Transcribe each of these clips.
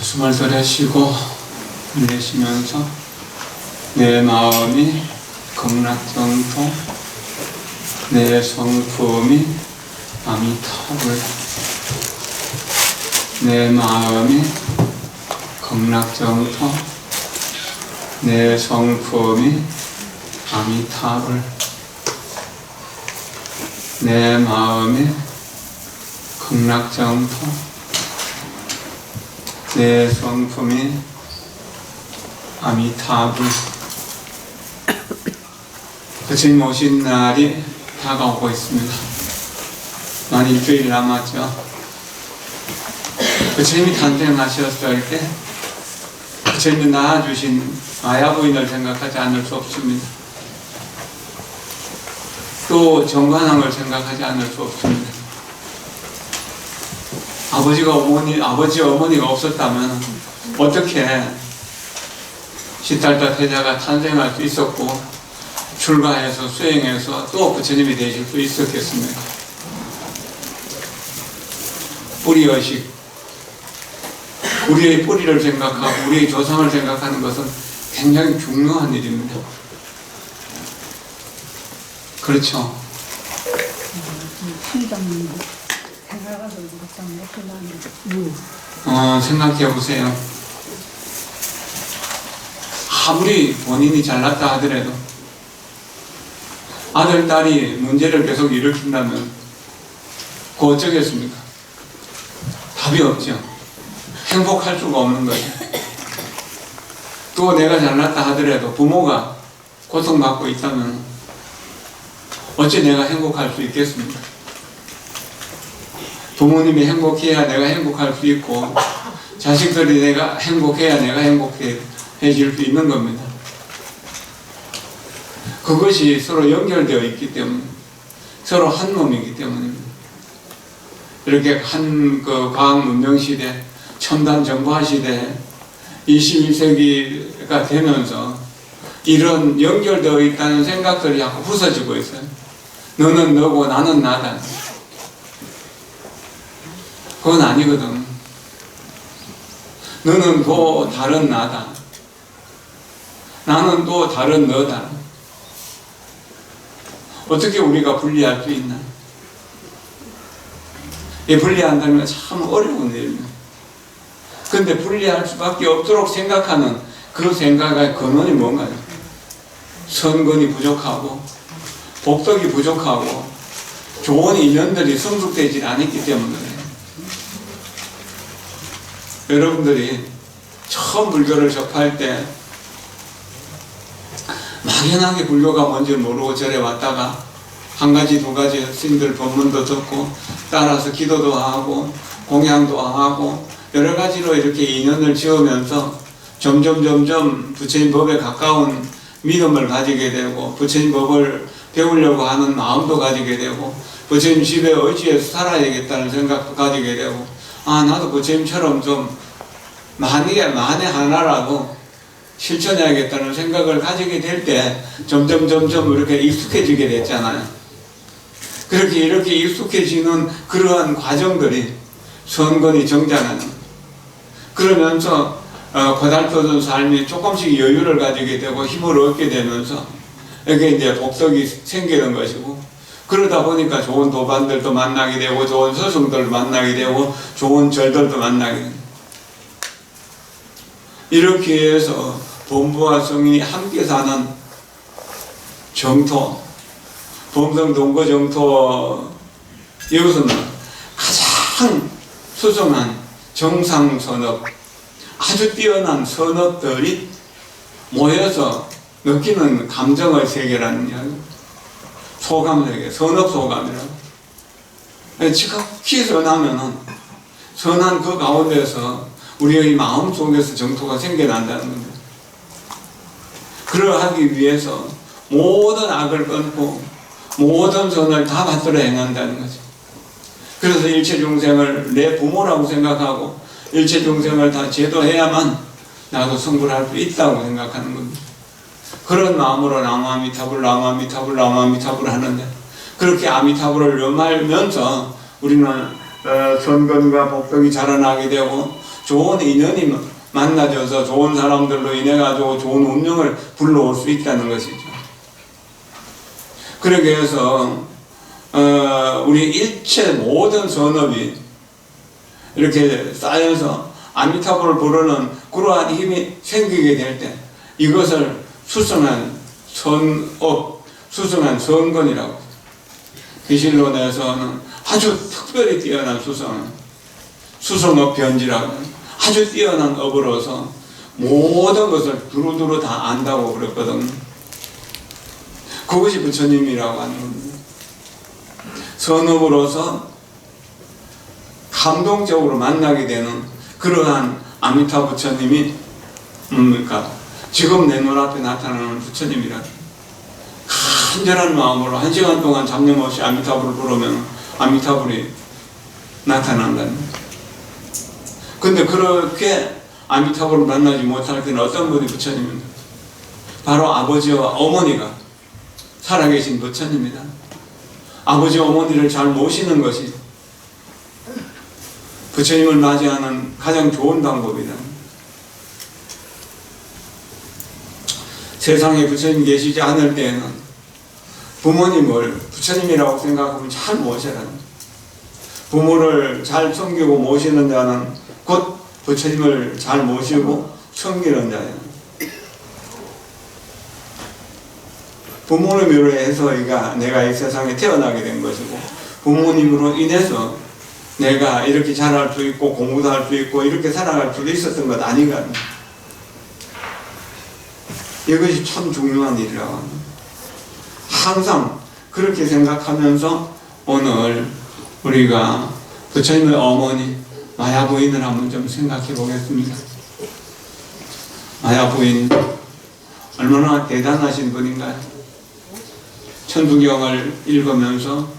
숨을 들이쉬고 내쉬면서 내 마음이 극락정토, 내 성품이 아미타불, 내 마음이 극락정토, 내 성품이 아미타불, 내 마음이 극락정토, 내 성품이 아미타불. 부처님 오신 날이 다가오고 있습니다. 만 일주일 남았죠. 부처님이 탄생하셨을 때 부처님이 낳아주신 마야부인을 생각하지 않을 수 없습니다. 또 정관왕을 생각하지 않을 수 없습니다. 아버지 어머니가 없었다면 어떻게 시달다 태자가 탄생할 수 있었고 출가해서 수행해서 또 부처님이 되실 수 있었겠습니까? 뿌리의식, 우리의 뿌리를 생각하고 우리의 조상을 생각하는 것은 굉장히 중요한 일입니다. 그렇죠? 생각해 보세요. 아무리 본인이 잘났다 하더라도 아들, 딸이 문제를 계속 일으킨다면 그거 어쩌겠습니까? 답이 없죠. 행복할 수가 없는 거죠. 또 내가 잘났다 하더라도 부모가 고통받고 있다면 어찌 내가 행복할 수 있겠습니까? 부모님이 행복해야 내가 행복할 수 있고 자식들이 내가 행복해야 내가 행복해질 수 있는 겁니다. 그것이 서로 연결되어 있기 때문에 서로 한 몸이기 때문입니다. 이렇게 한 과학 문명 시대, 첨단 정보화 시대, 21세기가 되면서 이런 연결되어 있다는 생각들이 자꾸 부서지고 있어요. 너는 너고 나는 나다. 그건 아니거든. 너는 또 다른 나다. 나는 또 다른 너다. 어떻게 우리가 분리할 수 있나? 이 분리한다는 건 참 어려운 일입니다. 근데 분리할 수밖에 없도록 생각하는 그 생각의 근원이 뭔가요? 선근이 부족하고 복덕이 부족하고 좋은 인연들이 성숙되지 않았기 때문에 그래요. 여러분들이 처음 불교를 접할 때 막연하게 불교가 뭔지 모르고 절에 왔다가 한 가지 두 가지 스님들 법문도 듣고 따라서 기도도 하고 공양도 하고 여러 가지로 이렇게 인연을 지으면서 점점 부처님 법에 가까운 믿음을 가지게 되고 부처님 법을 배우려고 하는 마음도 가지게 되고 부처님 집에 의지해서 살아야겠다는 생각도 가지게 되고 나도 부처님처럼 좀 만에 하나라도 실천해야겠다는 생각을 가지게 될 때 점점 이렇게 익숙해지게 됐잖아요. 그렇게 이렇게 익숙해지는 그러한 과정들이 선건이 정장하는, 그러면서 고달프던 삶이 조금씩 여유를 가지게 되고 힘을 얻게 되면서 이게 이제 복덕이 생기는 것이고, 그러다 보니까 좋은 도반들도 만나게 되고 좋은 스승들도 만나게 되고 좋은 절들도 만나게 되고, 이렇게 해서 본부와 성인이 함께 사는 정토, 범성동거 정토, 이것은 가장 수승한 정상선업, 아주 뛰어난 선업들이 모여서 느끼는 감정의 세계라는 이야기, 소감세계, 선업소감이라고. 지극히 선하면은 선한 그 가운데서 우리의 마음 속에서 정토가 생겨난다는 겁니다. 그러하기 위해서 모든 악을 끊고 모든 선을 다 받들어 행한다는 거죠. 그래서 일체 중생을 내 부모라고 생각하고 일체 중생을 다 제도해야만 나도 성불할 수 있다고 생각하는 겁니다. 그런 마음으로 나무아미타불 하는데, 그렇게 아미타불을 염하면서 우리는 선건과 복덕이 자라나게 되고 좋은 인연이 만나져서 좋은 사람들로 인해 가지고 좋은 운명을 불러올 수 있다는 것이죠. 그러기 위해서 우리 일체 모든 선업이 이렇게 쌓여서 아미타불을 부르는 그러한 힘이 생기게 될 때 이것을 수성한 선업, 수성한 선건이라고, 기실론에서는 아주 특별히 뛰어난 수성업 변지라고, 아주 뛰어난 업으로서 모든 것을 두루두루 다 안다고 그랬거든. 그것이 부처님이라고 하는 겁니다. 선업으로서 감동적으로 만나게 되는 그러한 아미타 부처님이 뭡니까? 지금 내 눈앞에 나타나는 부처님이라. 간절한 마음으로 1시간 동안 잡념 없이 아미타불을 부르면 아미타불이 나타난다는 거예요. 근데 그렇게 아미타불을 만나지 못할 때는 어떤 분이 부처님입니다. 바로 아버지와 어머니가 살아계신 부처님입니다. 아버지 어머니를 잘 모시는 것이 부처님을 맞이하는 가장 좋은 방법이다. 세상에 부처님 계시지 않을 때에는 부모님을 부처님이라고 생각하면 잘 모셔라. 부모를 잘 섬기고 모시는 자는 곧 부처님을 잘 모시고 섬기는 자예요. 부모님으로 해서 내가 이 세상에 태어나게 된 것이고, 부모님으로 인해서 내가 이렇게 잘할 수 있고 공부도 할 수 있고 이렇게 살아갈 수도 있었던 것 아니거든요. 이것이 참 중요한 일이라고 합니다. 항상 그렇게 생각하면서 오늘 우리가 부처님의 어머니 마야 부인을 한번 좀 생각해 보겠습니다. 마야 부인 얼마나 대단하신 분인가요? 천부경을 읽으면서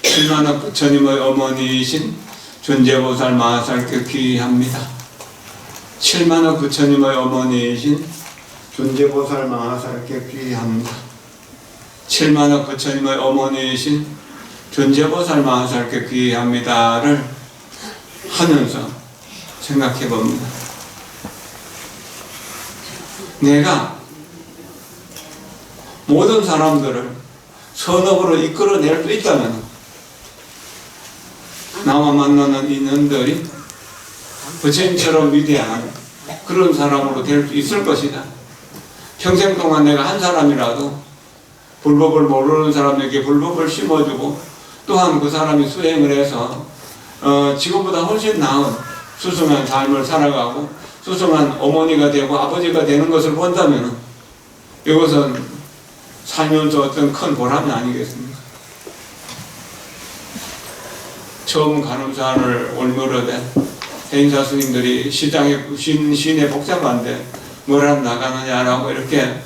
7만억 부처님의 어머니이신 존재보살 마하살께 귀의합니다. 7만억 부처님의 어머니이신 존재보살 마하살께 귀의합니다. 7만억 부처님의 어머니이신 존재보살 마하살께 귀의합니다를 하면서 생각해 봅니다. 내가 모든 사람들을 선업으로 이끌어낼 수 있다면 나와 만나는 인연들이 부처님처럼 위대한 그런 사람으로 될 수 있을 것이다. 평생 동안 내가 한 사람이라도 불법을 모르는 사람에게 불법을 심어주고 또한 그 사람이 수행을 해서 지금보다 훨씬 나은 수승한 삶을 살아가고 수승한 어머니가 되고 아버지가 되는 것을 본다면 이것은 살면서 어떤 큰 보람이 아니겠습니까? 처음 간음사를 올무르되 대인사 스님들이 시내 복잡한데 뭘 하러 나가느냐라고 이렇게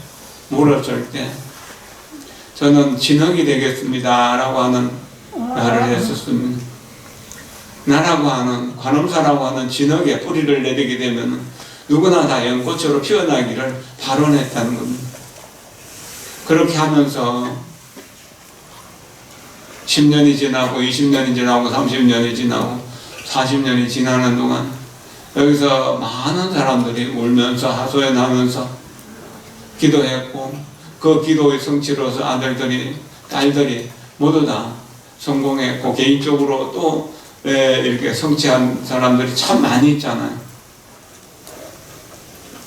물었을 때 저는 진흙이 되겠습니다 라고 하는 말을 했었습니다. 나라고 하는 관음사라고 하는 진흙에 뿌리를 내리게 되면 누구나 다 연꽃으로 피어나기를 발언했다는 겁니다. 그렇게 하면서 10년이 지나고 20년이 지나고 30년이 지나고 40년이 지나는 동안 여기서 많은 사람들이 울면서 하소연하면서 기도했고 그 기도의 성취로서 아들들이 딸들이 모두 다 성공했고 개인적으로 또 이렇게 성취한 사람들이 참 많이 있잖아요.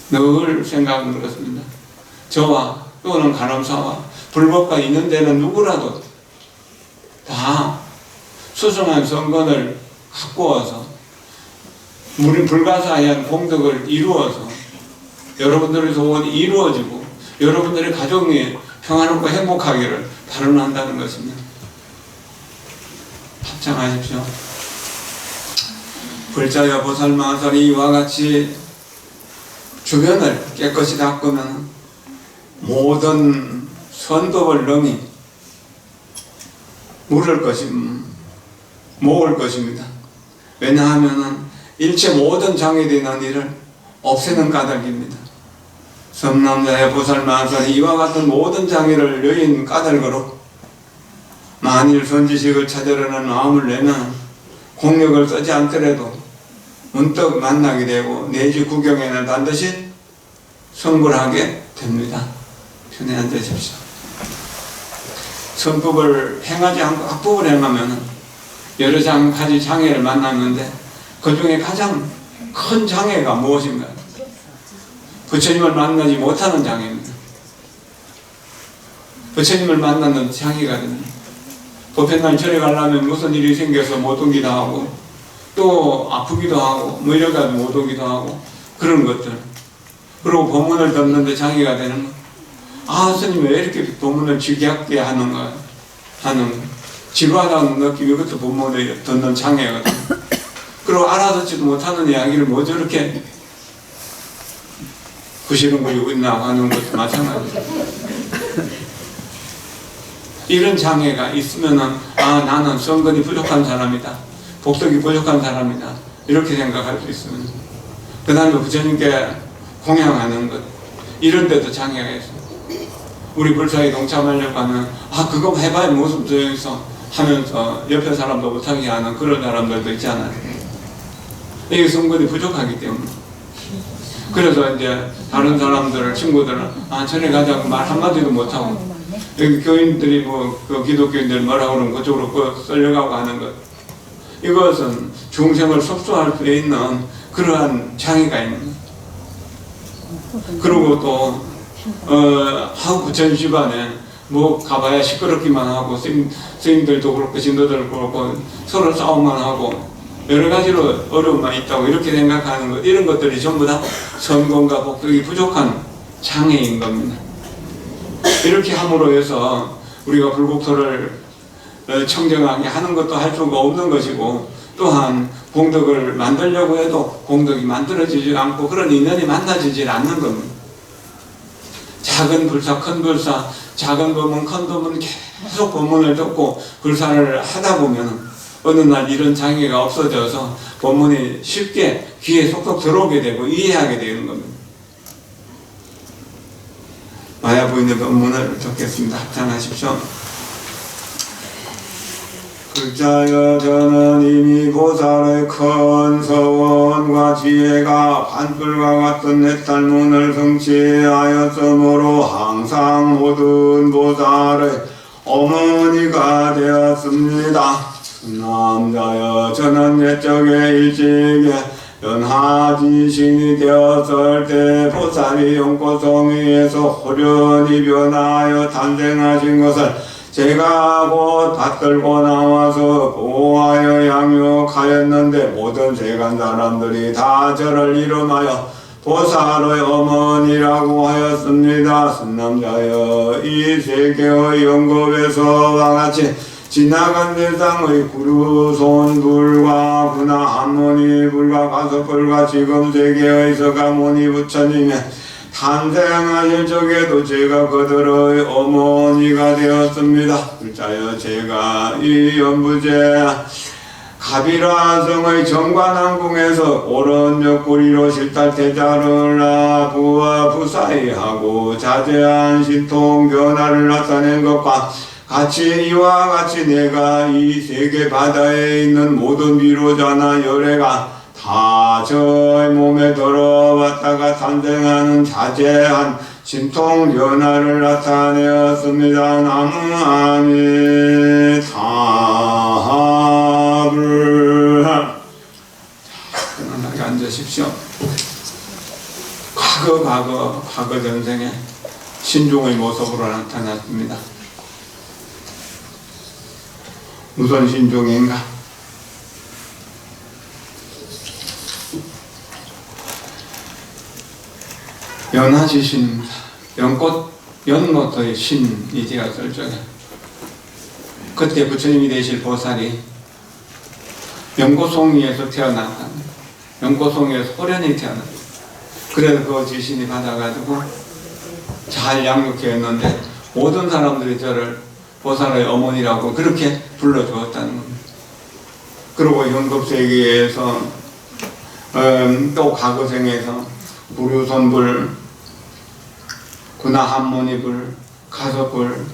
늘 생각은 그렇습니다. 저와 또는 간음사와 불법과 인연되는 누구라도 다 수승한 성건을 갖고 와서 불가사의한 공덕을 이루어서 여러분들의 소원이 이루어지고 여러분들의 가정이 평안하고 행복하기를 발언한다는 것입니다. 합창하십시오. 불자여 보살마살이 이와 같이 주변을 깨끗이 닦으면 모든 선법을 능히 모을 것입니다. 왜냐하면 일체 모든 장애되는 일을 없애는 까닭입니다. 섬남자의 보살마살이 이와 같은 모든 장애를 여인 까닭으로 만일 선지식을 찾으려는 마음을 내면 공력을 쓰지 않더라도 문득 만나게 되고 내지 구경에는 반드시 성불하게 됩니다. 편히 앉으십시오. 성법을 행하지 않고 악법을 행하면 여러 가지 장애를 만났는데 그 중에 가장 큰 장애가 무엇인가요? 부처님을 만나지 못하는 장애입니다. 부처님을 만나는 장애가 됩니다. 보편날 절에 가려면 무슨 일이 생겨서 못 오기도 하고 또 아프기도 하고 뭐 이래가지고 못 오기도 하고 그런 것들. 그리고 법문을 듣는데 장애가 되는 거. 아, 스님 왜 이렇게 법문을 지겹게 하는가 하는 지루하다는 느낌, 이것도 법문을 듣는 장애거든. 그리고 알아듣지도 못하는 이야기를 뭐 저렇게 부시는거리고 있나 하는 것도 마찬가지죠. 이런 장애가 있으면은 아, 나는 성근이 부족한 사람이다, 복덕이 부족한 사람이다, 이렇게 생각할 수 있으면 그 다음에 부처님께 공양하는 것, 이런 데도 장애가 있어요. 우리 불사에 동참하려고 하면 아, 그거 해봐야 무슨 소용있어 하면서 옆에 사람도 못하게 하는 그런 사람들도 있잖아요. 이게 성근이 부족하기 때문에. 그래서 이제 다른 사람들을, 친구들은 아, 전에 가자고 말 한마디도 못하고, 여기 교인들이 그 기독교인들 뭐라고 그러면 그쪽으로 썰려가고 하는 것, 이것은 중생을 속수할 수 있는 그러한 장애가 있는 것. 그리고 또 부처님 집안에 뭐 가봐야 시끄럽기만 하고 스님들도 그렇고 신도들도 그렇고 서로 싸움만 하고 여러 가지로 어려움만 있다고 이렇게 생각하는 것, 이런 것들이 전부 다 선건과 복덕이 부족한 장애인 겁니다. 이렇게 함으로 해서 우리가 불국토를 청정하게 하는 것도 할 수가 없는 것이고, 또한 공덕을 만들려고 해도 공덕이 만들어지지 않고 그런 인연이 만나지질 않는 겁니다. 작은 불사, 큰 불사, 작은 법문, 큰 법문 계속 법문을 듣고 불사를 하다 보면 어느 날 이런 장애가 없어져서 법문이 쉽게 귀에 쏙쏙 들어오게 되고 이해하게 되는 겁니다. 마야 부인의 법문을 듣겠습니다. 합장하십시오. 극자여, 저는 이미 보살의 큰 서원과 지혜가 반불과 같은 내 탈문을 성취하였으므로 항상 모든 보살의 어머니가 되었습니다. 남자여, 저는 옛적에 일찍에 연하지신이 되었을 때 보살이 연꽃송이에서 호련히 변하여 탄생하신 것을 제가 곧 받들고 나와서 보호하여 양육하였는데, 모든 세간 사람들이 다 저를 이름하여 보살의 어머니라고 하였습니다. 선남자여, 이 세계의 영겁에서와 같이 지나간 세상의 구류손불과 구나 한모니불과 가섭불과 지금 세계의 서가모니 부처님의 탄생하실 적에도 제가 그들의 어머니가 되었습니다. 불자여, 제가 이 연부제 가비라성의 정관왕궁에서 옳은 옆구리로 실탈태자를 부와 부사이하고 자제한 신통 변화를 나타낸 것과 같이 이와 같이 내가 이 세계 바다에 있는 모든 비로자나 열애가 다 저의 몸에 들어왔다가 탄생하는 자제한 신통 변화를 나타내었습니다. 나무 아미타불. 편안하게 앉으십시오. 과거 전생에 신종의 모습으로 나타났습니다. 무슨 신종인가? 연하지신입니다. 연못의 신이 되었을 적에 그때 부처님이 되실 보살이 연꽃송이에서 태어났다. 연꽃송이에서 호련히 태어났다. 그래서 그 지신이 받아가지고 잘 양육했는데 모든 사람들이 저를 보살의 어머니라고 그렇게 불러주었다는 겁니다. 그리고 현급세계에서 또 과거생에서 구류선불, 구나한모니불, 가섭불,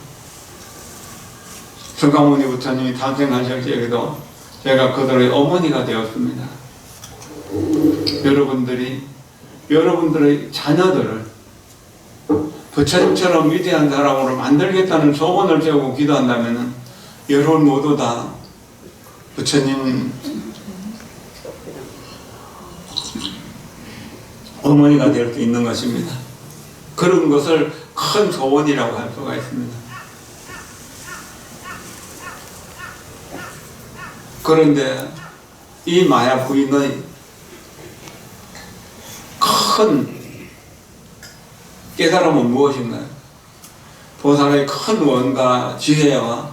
서가모니 부처님이 탄생하실 적에도 제가 그들의 어머니가 되었습니다. 여러분들의 자녀들을 부처님처럼 위대한 사람으로 만들겠다는 소원을 세우고 기도한다면 여러분 모두 다 부처님 어머니가 될 수 있는 것입니다. 그런 것을 큰 소원이라고 할 수가 있습니다. 그런데 이 마야 부인의 큰 깨달음은 무엇인가요? 보살의 큰 원과 지혜가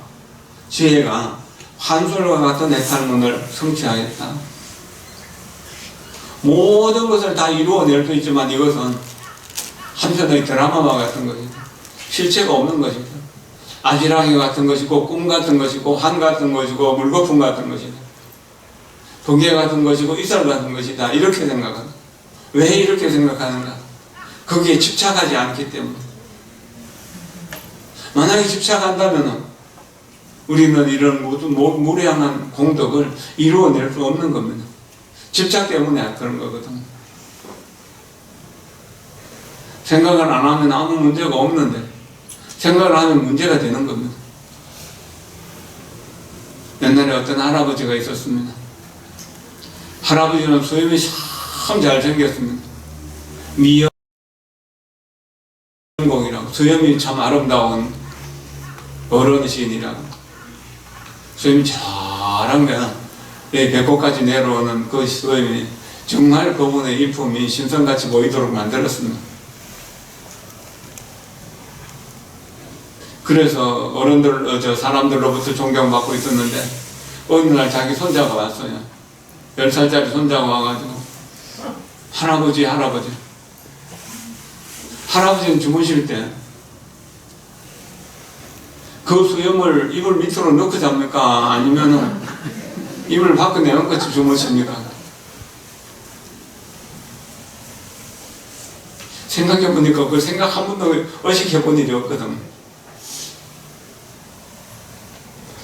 환술과 같은 해탈문을 성취하겠다. 모든 것을 다 이루어낼 수 있지만 이것은 한편의 드라마와 같은 것이다. 실체가 없는 것이다. 아지랑이 같은 것이고 꿈 같은 것이고 환 같은 것이고 물거품 같은 것이다. 번개 같은 것이고 이슬 같은 것이다. 이렇게 생각한다. 왜 이렇게 생각하는가? 거기에 집착하지 않기 때문에. 만약에 집착한다면 우리는 이런 모든 무량한 공덕을 이루어낼 수 없는 겁니다. 집착 때문에 그런 거거든. 생각을 안 하면 아무 문제가 없는데 생각을 하면 문제가 되는 겁니다. 옛날에 어떤 할아버지가 있었습니다. 할아버지는 수염이 참 잘생겼습니다. 미연공이라고, 수염이 참 아름다운 어른신이라고. 수염이 잘하면 배꼽까지 내려오는 그 수염이 정말 그분의 일품이 신선같이 보이도록 만들었습니다. 그래서 사람들로부터 존경받고 있었는데 어느 날 자기 손자가 왔어요. 10살짜리 손자가 와가지고 할아버지는 주무실 때 그 수염을 이불 밑으로 넣고 잡니까? 아니면은 이불 밖에 내놓고 주무십니까? 생각해보니까 그 생각 한 번도 의식해본 일이 없거든.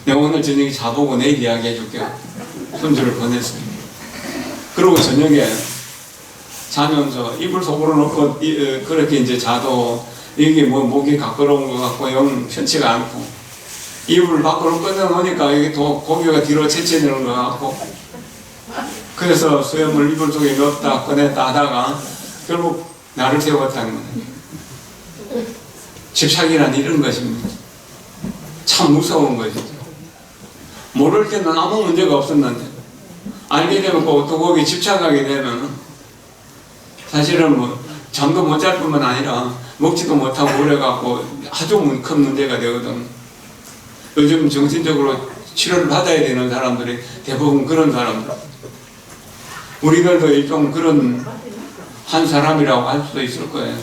내가 오늘 저녁에 자보고 내일 이야기해줄게요. 손주를 보냈어요. 그러고 저녁에 자면서 이불 속으로 넣고 그렇게 이제 자도 이게 목이 가끄러운 것 같고 영 편치가 않고 이불을 밖으로 꺼내놓으니까 이게 또 고개가 뒤로 채채되는 것 같고 그래서 수염을 이불 속에 넣었다 꺼냈다 하다가 결국 나를 세웠다는 거예요. 집착이란 이런 것입니다. 참 무서운 것이죠. 모를 때는 아무 문제가 없었는데 알게 되면 또 거기에 집착하게 되면 사실은 잠도 못 잘 뿐만 아니라 먹지도 못하고 오래갖고 아주 큰 문제가 되거든. 요즘 정신적으로 치료를 받아야 되는 사람들이 대부분 그런 사람들. 우리들도 일종 그런 한 사람이라고 할 수도 있을 거예요.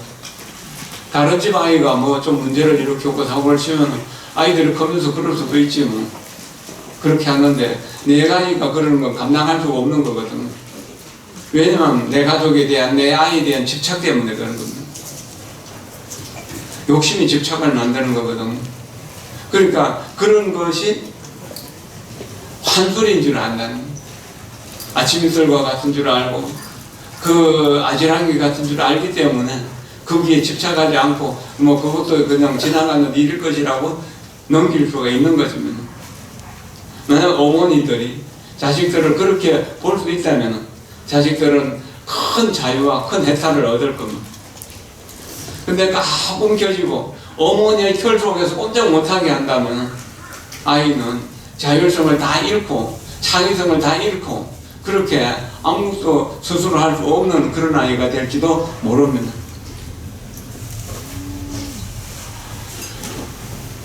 다른 집 아이가 좀 문제를 일으켰고 사고를 치면 아이들이 커면서 그럴 수도 있지 뭐. 그렇게 하는데 내 가니까 그러는 건 감당할 수가 없는 거거든. 왜냐면 내 가족에 대한 내 아이에 대한 집착 때문에 그런 겁니다. 욕심이 집착을 만드는 거거든. 그러니까 그런 것이 환술인 줄 안다는 거예요. 아침 이슬과 같은 줄 알고 그 아지랑이 같은 줄 알기 때문에 거기에 집착하지 않고 그것도 그냥 지나가는 일일 것이라고 넘길 수가 있는 것입니다. 만약 어머니들이 자식들을 그렇게 볼 수 있다면 자식들은 큰 자유와 큰 해탈을 얻을 겁니다. 근데 가끔 켜지고 어머니의 혈 속에서 꼼짝 못하게 한다면 아이는 자율성을 다 잃고 창의성을 다 잃고 그렇게 아무것도 스스로 할 수 없는 그런 아이가 될지도 모릅니다.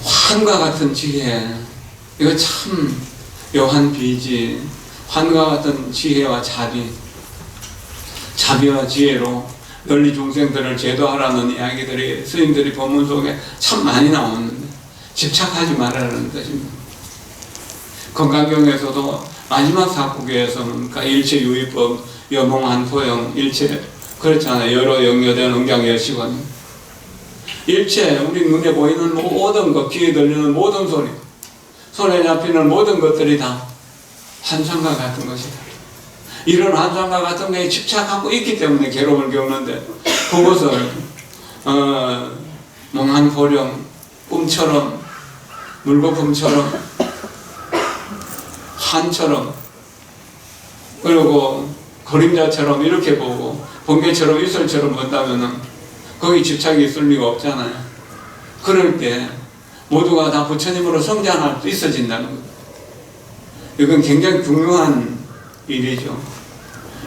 환과 같은 지혜, 이거 참 묘한 비지. 환과 같은 지혜와 자비와 지혜로 널리 중생들을 제도하라는 이야기들이 스님들이 법문 속에 참 많이 나오는데 집착하지 말라는 뜻입니다. 건강경에서도 마지막 사구교에서는 그러니까 일체유의법, 여몽한포영, 일체 그렇잖아요. 여러 영여된 응장여시원. 일체 우리 눈에 보이는 모든 것, 귀에 들리는 모든 소리, 손에 잡히는 모든 것들이 다 환상과 같은 것이다. 이런 환상과 같은 거에 집착하고 있기 때문에 괴로움을 겪는데, 그것을 몽한 보령, 꿈처럼, 물거품처럼, 한처럼, 그리고 그림자처럼 이렇게 보고 번개처럼 이슬처럼 본다면은 거기 집착이 있을 리가 없잖아요. 그럴 때 모두가 다 부처님으로 성장할 수 있어진다는 거예요. 이건 굉장히 중요한 일이죠.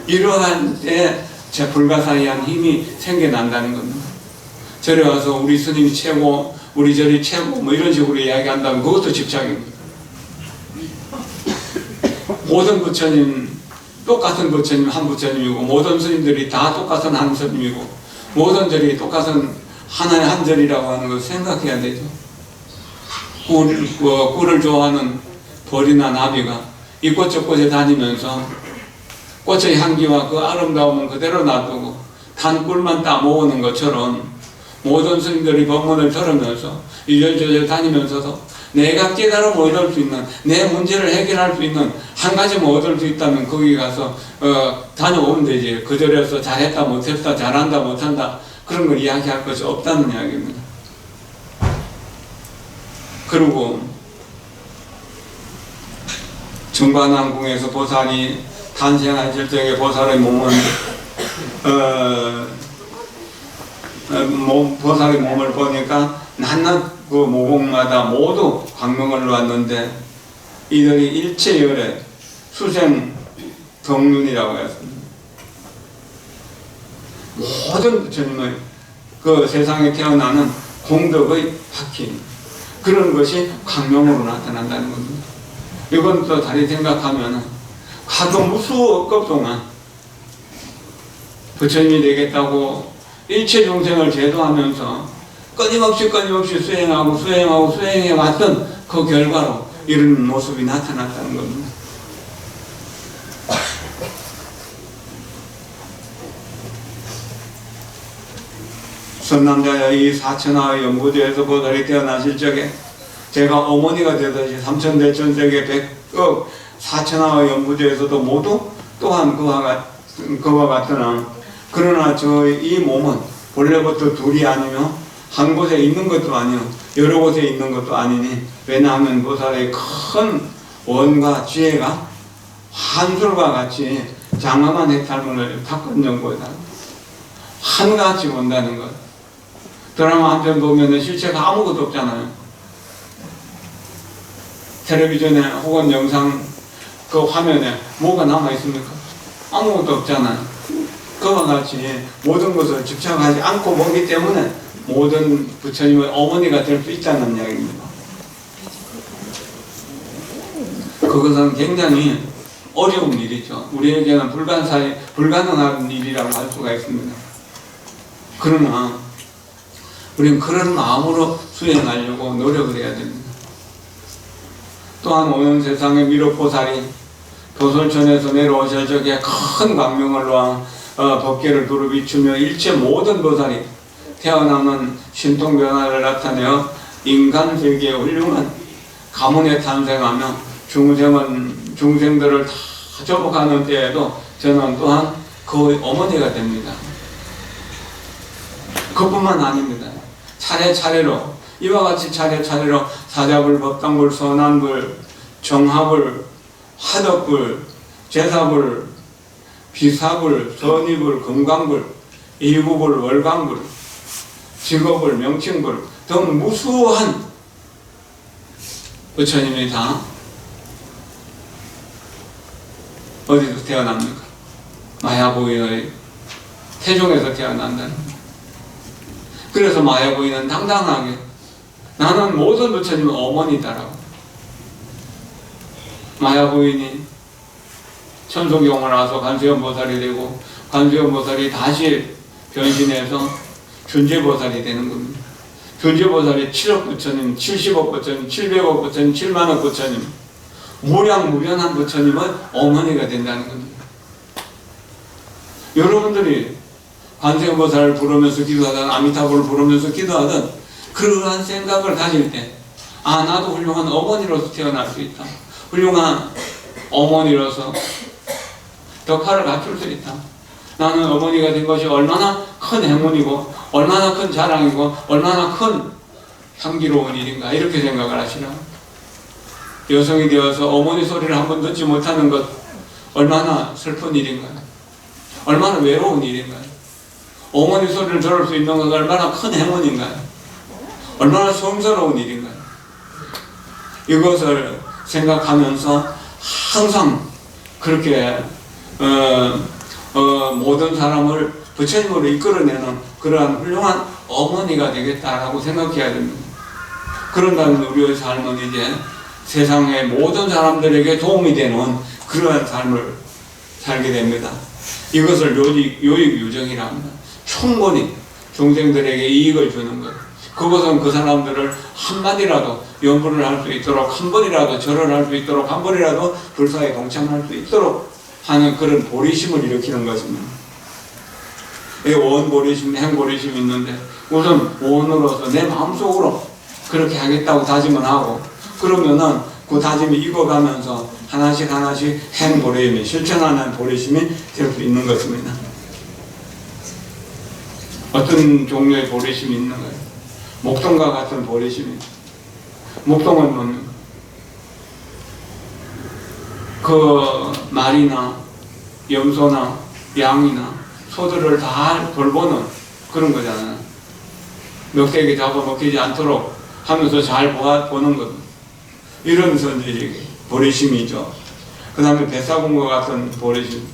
이러한 때 제 불가사의한 힘이 생겨난다는 겁니다. 절에 와서 우리 스님이 최고, 우리 절이 최고, 뭐 이런 식으로 이야기한다면 그것도 집착입니다. 모든 부처님, 똑같은 부처님 한 부처님이고, 모든 스님들이 다 똑같은 한 스님이고, 모든 절이 똑같은 하나의 한 절이라고 하는 걸 생각해야 되죠. 꿀을 좋아하는 벌이나 나비가 이곳 저곳에 다니면서 꽃의 향기와 그 아름다움은 그대로 놔두고 단 꿀만 따모으는 것처럼 모든 스님들이 법문을 들으면서 이절저절 다니면서도 내가 깨달음 얻을 수 있는, 내 문제를 해결할 수 있는 한 가지만 얻을 수 있다면 거기 가서 다녀오면 되지. 그 절에서 잘했다 못했다, 잘한다 못한다 그런 걸 이야기할 것이 없다는 이야기입니다. 그리고 정관왕궁에서 보살이 탄생하실 적에 보살의 몸은 보살의 몸을 보니까 낮낮 그 모공마다 모두 광명을 놓았는데 이들이 일체열의 수생 덕륜이라고 했습니다. 모든 부처님의 그 세상에 태어나는 공덕의 바퀴, 그런 것이 광명으로 나타난다는 겁니다. 이건 또 다시 생각하면 하도 무수억 동안 부처님이 되겠다고 일체众생을 제도하면서 끊임없이 수행해 왔던 그 결과로 이런 모습이 나타났다는 겁니다. 선남자의 이 사천하의 연구지에서 보살이 태어나실 적에 제가 어머니가 되듯이 삼천대천세계 백억 사천하의 연구지에서도 모두 또한 그와 같으나, 그러나 이 몸은 본래부터 둘이 아니며 한 곳에 있는 것도 아니요 여러 곳에 있는 것도 아니니, 왜냐하면 보살의 큰 원과 지혜가 한술과 같이 장엄한 핵탈문을 닦은 연구에다 한같이 본다는 것. 드라마 한 편 보면 실체가 아무것도 없잖아요. 텔레비전에 혹은 영상 그 화면에 뭐가 남아있습니까? 아무것도 없잖아요. 그와 같이 모든 것을 집착하지 않고 보기 때문에 모든 부처님의 어머니가 될 수 있다는 이야기입니다. 그것은 굉장히 어려운 일이죠. 우리에게는 불가능한 일이라고 할 수가 있습니다. 그러나 우리는 그런 마음으로 수행하려고 노력을 해야 됩니다. 또한 오는 세상에 미륵보살이 도솔천에서 내려오실 적에 큰 광명을 놓아 법계를 두루 비추며 일체 모든 보살이 태어나는 신통변화를 나타내어 인간세계에 훌륭한 가문에 탄생하며 중생들을 다 조복하는 때에도 저는 또한 그 어머니가 됩니다. 그뿐만 아닙니다. 차례차례로 이와 같이 차례차례로 사자불, 법당불, 선안불, 정화불, 화덕불, 제사불, 비사불, 선의불, 금강불, 일구불, 월광불, 직업불, 명칭불 등 무수한 부처님이 다 어디서 태어납니까? 마야보이의 태종에서 태어난다는 겁니다. 그래서 마야보이는 당당하게 나는 모든 부처님의 어머니다라고. 마야보인이 천속용을 와서 관세음보살이 되고 관세음보살이 다시 변신해서 준재보살이 되는 겁니다. 준재보살이 7억 부처님, 70억 부처님, 700억 부처님, 7만억 부처님, 무량무변한 부처님의 어머니가 된다는 겁니다. 여러분들이 관세음보살을 부르면서 기도하든 아미타불을 부르면서 기도하든 그러한 생각을 가질 때, 아, 나도 훌륭한 어머니로서 태어날 수 있다. 훌륭한 어머니로서 덕화를 갖출 수 있다. 나는 어머니가 된 것이 얼마나 큰 행운이고 얼마나 큰 자랑이고 얼마나 큰 향기로운 일인가 이렇게 생각을 하시나. 여성이 되어서 어머니 소리를 한번 듣지 못하는 것 얼마나 슬픈 일인가요? 얼마나 외로운 일인가요? 어머니 소리를 들을 수 있는 것 얼마나 큰 행운인가요? 얼마나 성스러운 일인가요? 이것을 생각하면서 항상 그렇게 모든 사람을 부처님으로 이끌어내는 그러한 훌륭한 어머니가 되겠다라고 생각해야 됩니다. 그런다면 우리의 삶은 이제 세상의 모든 사람들에게 도움이 되는 그러한 삶을 살게 됩니다. 이것을 요익유정이라 합니다. 충분히 중생들에게 이익을 주는 것. 그것은 그 사람들을 한마디라도 연불을 할 수 있도록, 한 번이라도 절을 할 수 있도록, 한 번이라도 불사에 동참할 수 있도록 하는 그런 보리심을 일으키는 것입니다. 원보리심, 행보리심이 있는데 우선 원으로서 내 마음속으로 그렇게 하겠다고 다짐을 하고 그러면은 그 다짐이 익어가면서 하나씩 행보리심이 실천하는 보리심이 될 수 있는 것입니다. 어떤 종류의 보리심이 있는가요? 목동과 같은 보리심이. 목동은 뭡니까? 그 말이나 염소나 양이나 소들을 다 돌보는 그런 거잖아요. 멱대기 잡아먹히지 않도록 하면서 잘 보는 것. 이런 선지 보리심이죠. 그 다음에 뱃사공과 같은 보리심.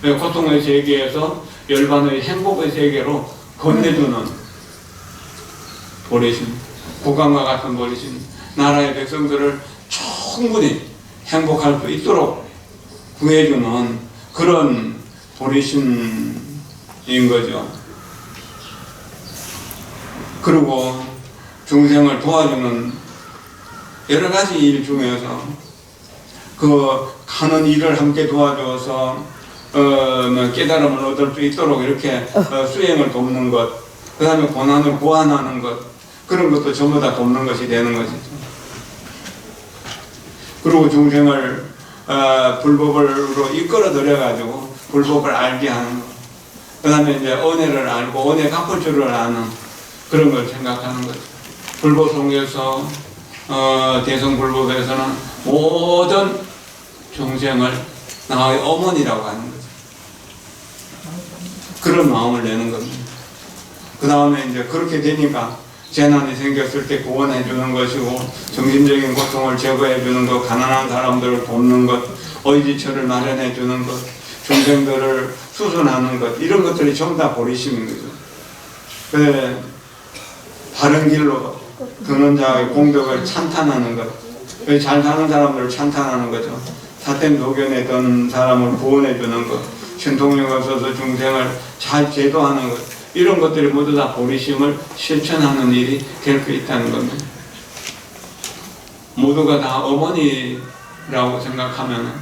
고통의 세계에서 열반의 행복의 세계로 건네주는 보리심. 고감과 같은 보리심. 나라의 백성들을 충분히 행복할 수 있도록 구해주는 그런 보리심인 거죠. 그리고 중생을 도와주는 여러 가지 일 중에서 그 하는 일을 함께 도와줘서 깨달음을 얻을 수 있도록 이렇게 수행을 돕는 것, 그 다음에 고난을 보완하는 것, 그런 것도 전부 다 돕는 것이 되는 것이죠. 그리고 중생을 불법으로 이끌어들여 가지고 불법을 알게 하는 것, 그 다음에 이제 은혜를 알고 은혜 갚을 줄을 아는 그런 걸 생각하는 거죠. 불법 속에서 대성불법에서는 모든 중생을 나의 어머니라고 하는 거죠. 그런 마음을 내는 겁니다. 그 다음에 이제 그렇게 되니까 재난이 생겼을 때 구원해 주는 것이고 정신적인 고통을 제거해 주는 것, 가난한 사람들을 돕는 것, 의지처를 마련해 주는 것, 중생들을 수순하는 것, 이런 것들이 전부 다 보리심인 거죠. 그래, 바른 길로 드는 자의 공덕을 찬탄하는 것, 잘 사는 사람들을 찬탄하는 거죠. 사템 도견에 든 사람을 구원해 주는 것, 신통력을 써서 중생을 잘 제도하는 것, 이런 것들이 모두 다 보리심을 실천하는 일이 될 수 있다는 겁니다. 모두가 다 어머니라고 생각하면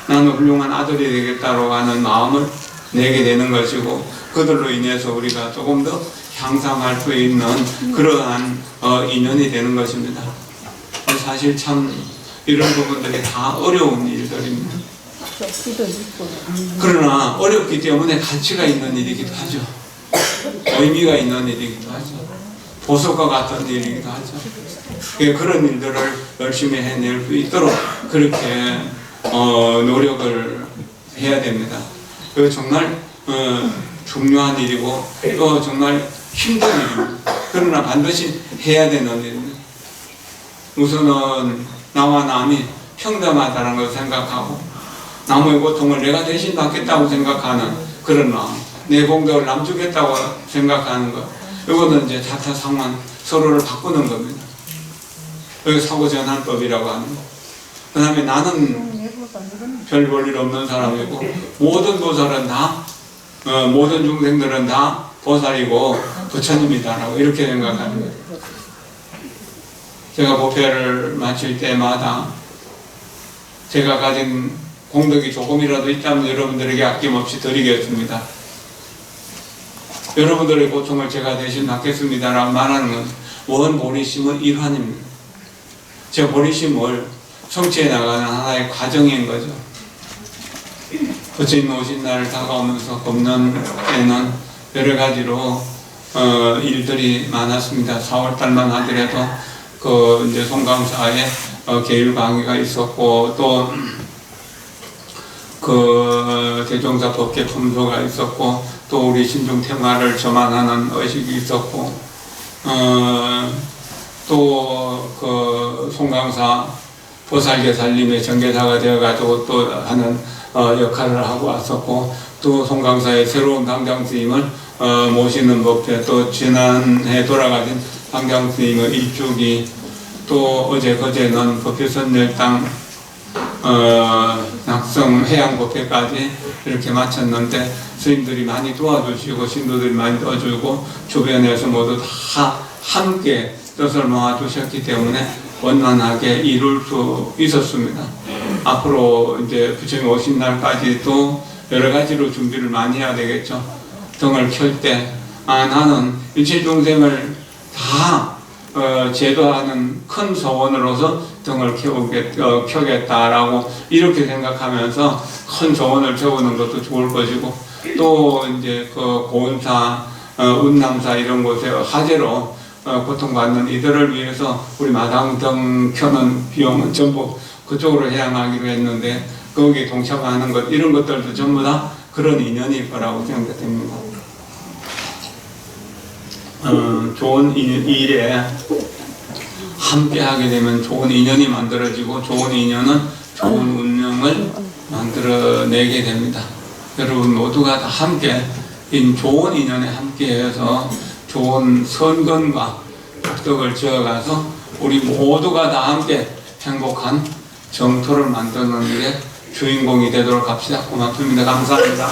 나는 훌륭한 아들이 되겠다고 하는 마음을 내게 되는 것이고 그들로 인해서 우리가 조금 더 향상할 수 있는 그러한 인연이 되는 것입니다. 사실 참 이런 부분들이 다 어려운 일들입니다. 그러나 어렵기 때문에 가치가 있는 일이기도 하죠. 의미가 있는 일이기도 하죠. 보석과 같은 일이기도 하죠. 그런 일들을 열심히 해낼 수 있도록 그렇게 노력을 해야 됩니다. 그거 정말 중요한 일이고 또 정말 힘든 일입니다. 그러나 반드시 해야 되는 일입니다. 우선은 나와 남이 평등하다는 것을 생각하고 남의 고통을 내가 대신 받겠다고 생각하는 그런 마음, 내 공덕을 남 주겠다고 생각하는 것, 이거는 이제 자타상만 서로를 바꾸는 겁니다. 여기 사고전환법이라고 하는 거. 그 다음에 나는 별 볼 일 없는 사람이고 모든 보살은 다 모든 중생들은 다 보살이고 부처님이다라고 이렇게 생각하는 거예요. 제가 법회를 마칠 때마다 제가 가진 공덕이 조금이라도 있다면 여러분들에게 아낌없이 드리겠습니다. 여러분들의 고통을 제가 대신 받겠습니다라고 말하는 건 원보리심의 일환입니다. 제 보리심을 성취해 나가는 하나의 과정인 거죠. 부처님 오신 날 다가오면서 금년에는 여러 가지로 일들이 많았습니다. 4월 달만 하더라도 그 이제 송강사에 계율 강의가 있었고 또 그 대종사 법계 품소가 있었고 또 우리 신중 테마를 전환하는 의식이 있었고 또 그 송강사 보살계살림의 전계사가 되어가지고 또 하는 역할을 하고 왔었고 또 송강사의 새로운 당장 스님을 모시는 법회 또 지난해 돌아가신 당장 스님의 일주기 또 어제 그제는 법회선열당 낙성 해양법회까지 이렇게 마쳤는데 스님들이 많이 도와주시고 신도들이 많이 도와주고 주변에서 모두 다 함께 뜻을 모아주셨기 때문에 원만하게 이룰 수 있었습니다. 앞으로 이제 부처님 오신 날까지도 여러 가지로 준비를 많이 해야 되겠죠. 등을 켤 때 나는 일체 중생을 다 제도하는 큰 소원으로서 등을 켜겠다라고 이렇게 생각하면서 큰 소원을 세우는 것도 좋을 것이고 또 이제 그 고은사, 운남사 이런 곳에 화재로 고통받는 이들을 위해서 우리 마당등 켜는 비용은 전부 그쪽으로 향하기로 했는데 거기에 동참하는 것 이런 것들도 전부 다 그런 인연일 거라고 생각됩니다. 좋은 일에 함께 하게 되면 좋은 인연이 만들어지고 좋은 인연은 좋은 운명을 만들어내게 됩니다. 여러분 모두가 다 함께 좋은 인연에 함께해서 좋은 선건과 덕덕을 지어가서 우리 모두가 다 함께 행복한 정토를 만드는 게 주인공이 되도록 합시다. 고맙습니다. 감사합니다.